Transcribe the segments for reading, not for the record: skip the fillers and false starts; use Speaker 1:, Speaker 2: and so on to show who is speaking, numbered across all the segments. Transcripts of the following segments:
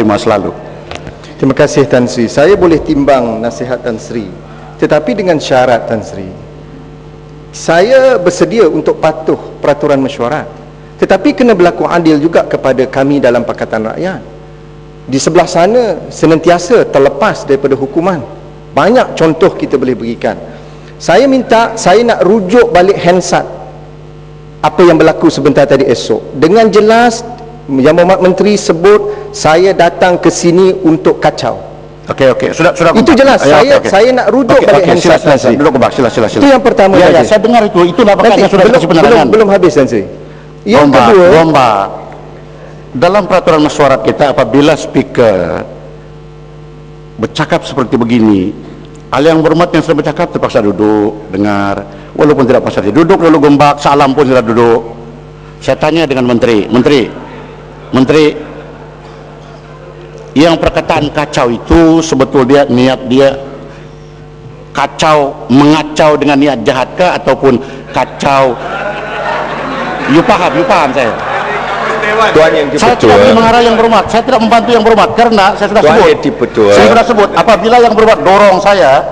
Speaker 1: terima selalu.
Speaker 2: Terima kasih Tan Sri. Saya boleh timbang nasihat Tan Sri, tetapi dengan syarat Tan Sri. Saya bersedia untuk patuh peraturan mesyuarat, tetapi kena berlaku adil juga kepada kami dalam Pakatan Rakyat. Di sebelah sana senantiasa terlepas daripada hukuman. Banyak contoh kita boleh berikan. Saya nak rujuk balik Hansard apa yang berlaku sebentar tadi esok. Dengan jelas Yang Berhormat Menteri sebut saya datang ke sini untuk kacau.
Speaker 1: Okey, sudah.
Speaker 2: Itu jelas. Saya nak rujuk balik Hansard.
Speaker 1: Sila. Duduk kebak, sila.
Speaker 2: Itu yang pertama.
Speaker 1: Ya, saya dengar itu. Itulah makanya sudah dikasih penerangan.
Speaker 2: Belum habis Tan Sri. Yang kedua,
Speaker 1: dalam peraturan mesyuarat kita, apabila speaker bercakap seperti begini, Yang Berhormat yang sudah bercakap terpaksa duduk, dengar, walaupun tidak pasal duduk dulu gombak, salam pun sudah duduk. Saya tanya dengan Menteri, yang perkataan kacau itu sebetulnya niat dia kacau, mengacau dengan niat jahatkah ataupun kacau? You paham saya.
Speaker 2: Tuan Yang
Speaker 1: Saya
Speaker 2: Dipertua,
Speaker 1: tidak mengarah Yang Berhormat, saya tidak membantu Yang Berhormat karena saya sudah sebut. Apabila Yang Berhormat dorong saya,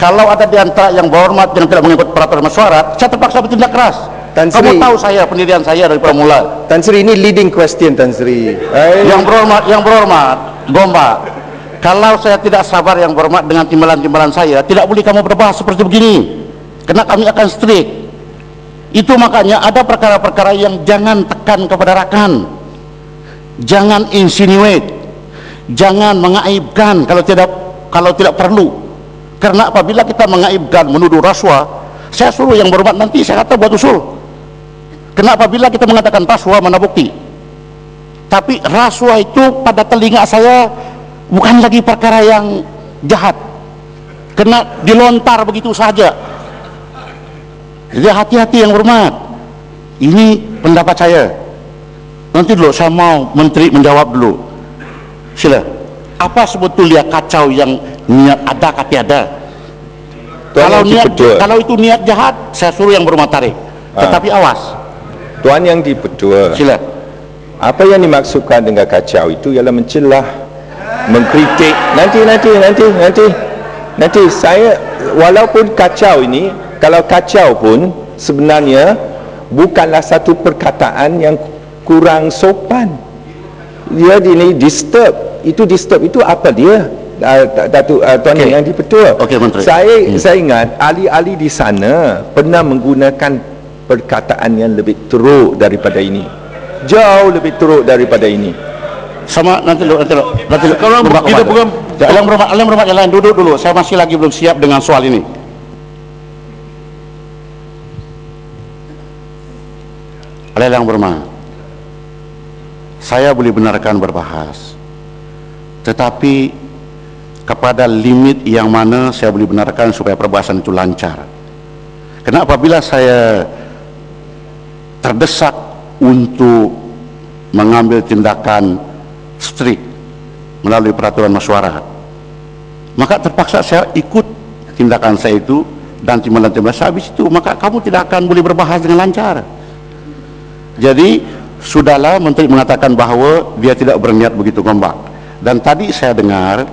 Speaker 1: kalau ada di antara Yang Berhormat yang tidak mengikut peraturan mesyuarat, saya terpaksa bertindak keras.
Speaker 2: Tan Sri,
Speaker 1: kamu tahu saya pendirian saya dari mula.
Speaker 2: Tan Sri, ini leading question Tan Sri.
Speaker 1: Yang Berhormat, Gombak, kalau saya tidak sabar Yang Berhormat dengan timbalan-timbalan saya, tidak boleh kamu berbahas seperti begini, karena kami akan strict. Itu makanya ada perkara-perkara yang jangan tekan kepada rakan, jangan insinuate, jangan mengaibkan kalau tidak perlu. Karena apabila kita mengaibkan, menuduh rasuah, saya suruh Yang Berhormat nanti saya kata buat usul. Karena apabila kita mengatakan rasuah, mana bukti? Tapi rasuah itu pada telinga saya bukan lagi perkara yang jahat, karena dilontar begitu saja. Jadi hati-hati Yang Berhormat. Ini pendapat saya. Nanti dulu saya mau Menteri menjawab dulu. Sila. Apa sebetulnya kacau yang niat ada kata ada? Kalau itu niat jahat, saya suruh Yang Berhormat tarik. Tetapi awas.
Speaker 3: Tuan Yang Dipertua,
Speaker 1: Sila.
Speaker 3: apa yang dimaksudkan dengan kacau itu ialah mencelah, mengkritik. Nanti saya, walaupun kacau ini, kalau kacau pun sebenarnya bukanlah satu perkataan yang kurang sopan. Dia ini disturb. Itu apa dia? Tuan Yang Dipertua. Saya ingat ahli-ahli di sana pernah menggunakan perkataan yang lebih teruk daripada ini, jauh lebih teruk daripada ini.
Speaker 1: Sama nanti lo. Kalau kita bukan Yang Berhormat yang lain, duduk dulu. Saya masih lagi belum siap dengan soal ini. Yang Berhormat, saya boleh benarkan berbahas, tetapi kepada limit yang mana saya boleh benarkan supaya perbahasan itu lancar. Karena apabila saya terdesak untuk mengambil tindakan strict melalui peraturan mesyuarat, maka terpaksa saya ikut tindakan saya itu dan timbalan-timbalan saya. Habis itu maka kamu tidak akan boleh berbahas dengan lancar. Jadi sudahlah, Menteri mengatakan bahawa dia tidak berniat begitu gombak. Dan tadi saya dengar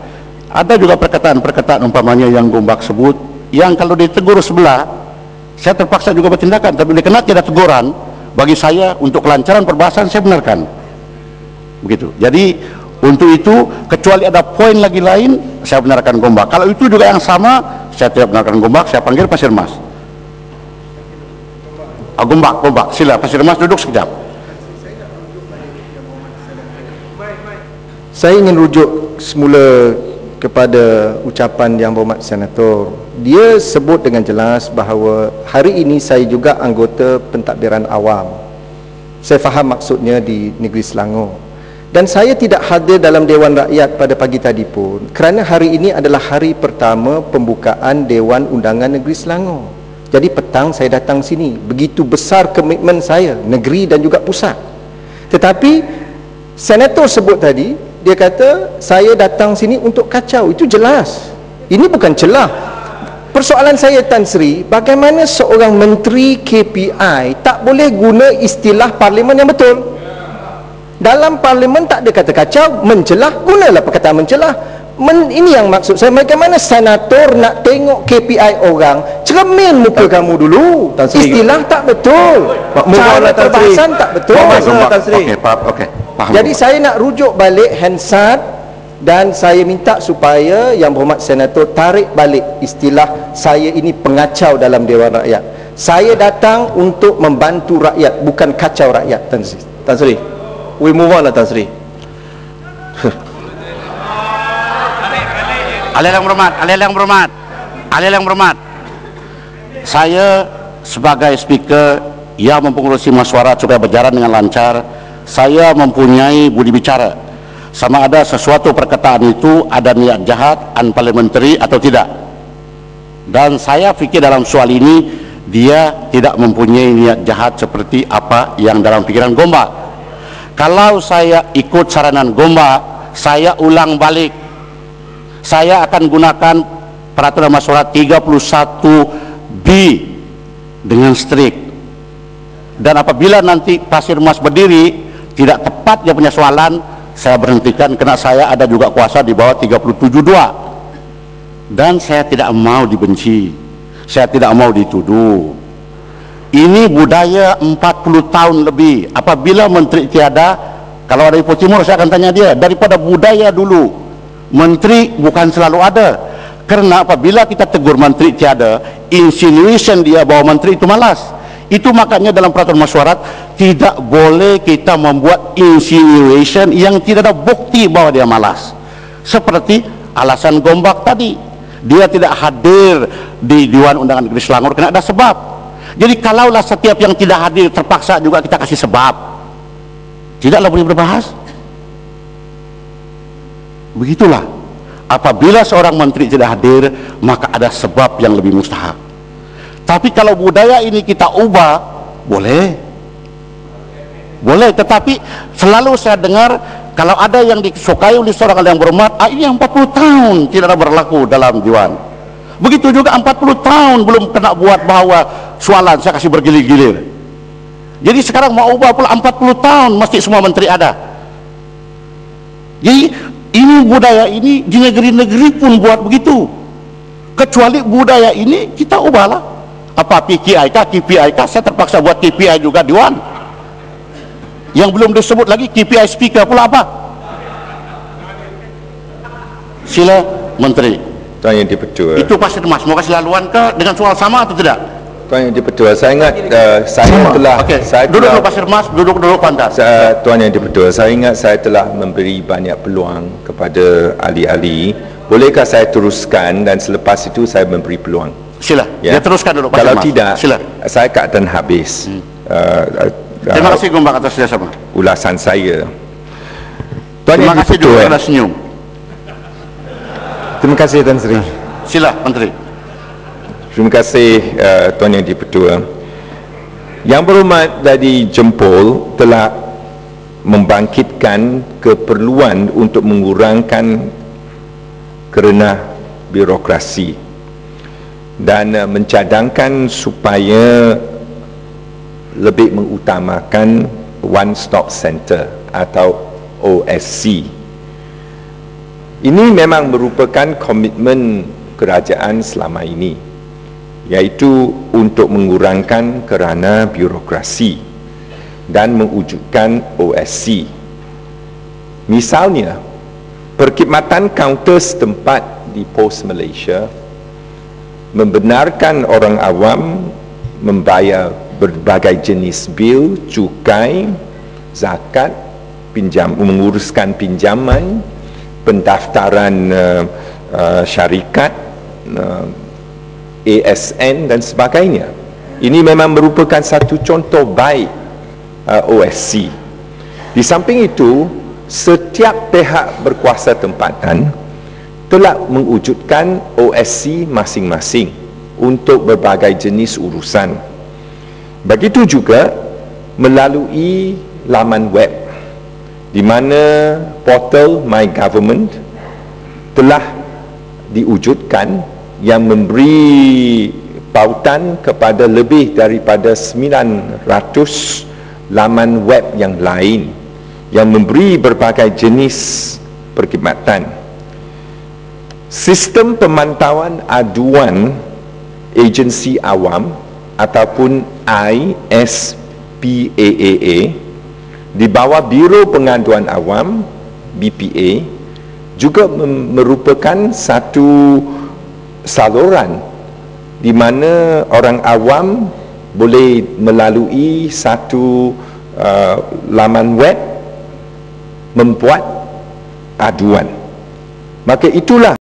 Speaker 1: ada juga perkataan-perkataan umpamanya yang gombak sebut, yang kalau ditegur sebelah saya terpaksa juga bertindakan, tapi oleh kerana tidak teguran, bagi saya untuk kelancaran perbahasan saya benarkan begitu. Jadi untuk itu, kecuali ada poin lagi lain, saya benarkan gombak. Kalau itu juga yang sama, saya tidak benarkan gombak. Saya panggil Pasir Mas. Gombak, sila Pasir Mas duduk sekejap.
Speaker 2: Saya ingin rujuk semula kepada ucapan Yang Berhormat Senator. Dia sebut dengan jelas bahawa hari ini saya juga anggota pentadbiran awam. Saya faham maksudnya di negeri Selangor. Dan saya tidak hadir dalam Dewan Rakyat pada pagi tadi pun kerana hari ini adalah hari pertama pembukaan Dewan Undangan Negeri Selangor. Jadi petang saya datang sini. Begitu besar komitmen saya, negeri dan juga pusat. Tetapi Senator sebut tadi, dia kata saya datang sini untuk kacau. Itu jelas. Ini bukan celah. Persoalan saya Tan Sri, bagaimana seorang menteri KPI tak boleh guna istilah parlimen yang betul? Dalam parlimen tak ada kata kacau, mencelah, gunalah perkataan mencelah. Ini yang maksud saya, bagaimana senator nak tengok KPI orang, cermin muka kamu dulu. Istilah tak betul, cara perbahasan tak betul.
Speaker 1: Okey, faham.
Speaker 2: Jadi saya nak rujuk balik Hansard, dan saya minta supaya Yang Berhormat Senator tarik balik istilah saya ini pengacau dalam Dewan Rakyat. Saya datang untuk membantu rakyat, bukan kacau rakyat.
Speaker 3: Tan Sri, we move on lah Tan Sri.
Speaker 1: Ahli yang berhormat. Saya sebagai speaker yang mempengurusi mesyuarat supaya berjalan dengan lancar, saya mempunyai budi bicara. Sama ada sesuatu perkataan itu ada niat jahat, unparliamentary atau tidak. Dan saya fikir dalam soal ini dia tidak mempunyai niat jahat seperti apa yang dalam pikiran Gombak. Kalau saya ikut saranan Gombak, saya ulang balik. Saya akan gunakan peraturan mesyuarat 31B dengan strict. Dan apabila nanti Pasir Mas berdiri tidak tepat dia punya soalan, saya berhentikan, karena saya ada juga kuasa di bawah 37.2. Dan saya tidak mau dibenci, saya tidak mau dituduh. Ini budaya 40 tahun lebih. Apabila menteri tiada, kalau ada Ipoh Timur saya akan tanya dia, daripada budaya dulu menteri bukan selalu ada. Karena apabila kita tegur menteri tiada, insinuation dia bahwa menteri itu malas. Itu makanya dalam peraturan mesyuarat tidak boleh kita membuat insinuation yang tidak ada bukti bahwa dia malas. Seperti alasan Gombak tadi, dia tidak hadir di Dewan Undangan Negeri Selangor karena ada sebab. Jadi kalaulah setiap yang tidak hadir terpaksa juga kita kasih sebab, tidaklah boleh berbahas. Begitulah, apabila seorang menteri tidak hadir maka ada sebab yang lebih mustahak. Tapi kalau budaya ini kita ubah, boleh, tetapi selalu saya dengar kalau ada yang disukai oleh seorang yang berhormat, ini yang 40 tahun tidak ada berlaku dalam Dewan. Begitu juga 40 tahun belum kena buat bahwa soalan saya kasih bergilir-gilir. Jadi sekarang mau ubah pula 40 tahun mesti semua menteri ada. Jadi ini budaya ini di negeri-negeri pun buat begitu. Kecuali budaya ini kita ubahlah. Apa PKI kah, KPI kah? Saya terpaksa buat KPI juga Dewan. Yang belum disebut lagi KPI speaker pula apa? Sila Menteri.
Speaker 3: Tuan Yang di-Pertua.
Speaker 1: Itu Pasir Mas mau kasih laluan ke dengan soal sama atau tidak?
Speaker 3: Tuan Yang di-Pertua, saya ingat saya telah
Speaker 1: duduk Pasir Mas, duduk pantas.
Speaker 3: Tuan Yang di-Pertua, saya ingat saya telah memberi banyak peluang kepada ahli-ahli. Bolehkah saya teruskan dan selepas itu saya memberi peluang?
Speaker 1: Sila,
Speaker 3: ya?
Speaker 1: Dia teruskan dulu Pasir
Speaker 3: Kalau
Speaker 1: Mas.
Speaker 3: tidak,
Speaker 1: sila.
Speaker 3: saya keadaan habis.
Speaker 1: Terima kasih Gombak atas kerjasama.
Speaker 3: Ulasan saya. Tuan
Speaker 1: Terima
Speaker 3: Yang
Speaker 1: kasih juga
Speaker 3: di-Pertua,
Speaker 1: kerana senyum.
Speaker 2: Terima kasih Tan Sri.
Speaker 1: Sila Menteri.
Speaker 3: Terima kasih Tuan Yang di-Pertua. Yang Berhormat dari Jempol telah membangkitkan keperluan untuk mengurangkan kerana birokrasi dan mencadangkan supaya lebih mengutamakan One Stop Center atau OSC. Ini memang merupakan komitmen kerajaan selama ini, iaitu untuk mengurangkan kerana birokrasi dan mewujudkan OSC. Misalnya, perkhidmatan kaunter setempat di pos Malaysia membenarkan orang awam membayar berbagai jenis bil, cukai, zakat, menguruskan pinjaman, pendaftaran syarikat, ASN dan sebagainya. Ini memang merupakan satu contoh baik OSC. Di samping itu, setiap pihak berkuasa tempatan telah mewujudkan OSC masing-masing untuk berbagai jenis urusan. Begitu juga melalui laman web, di mana portal My Government telah diwujudkan yang memberi pautan kepada lebih daripada 900 laman web yang lain yang memberi berbagai jenis perkhidmatan. Sistem pemantauan aduan agensi awam ataupun ISPAAA di bawah Biro Pengaduan Awam BPA juga merupakan satu saluran di mana orang awam boleh melalui satu laman web membuat aduan. Maka itulah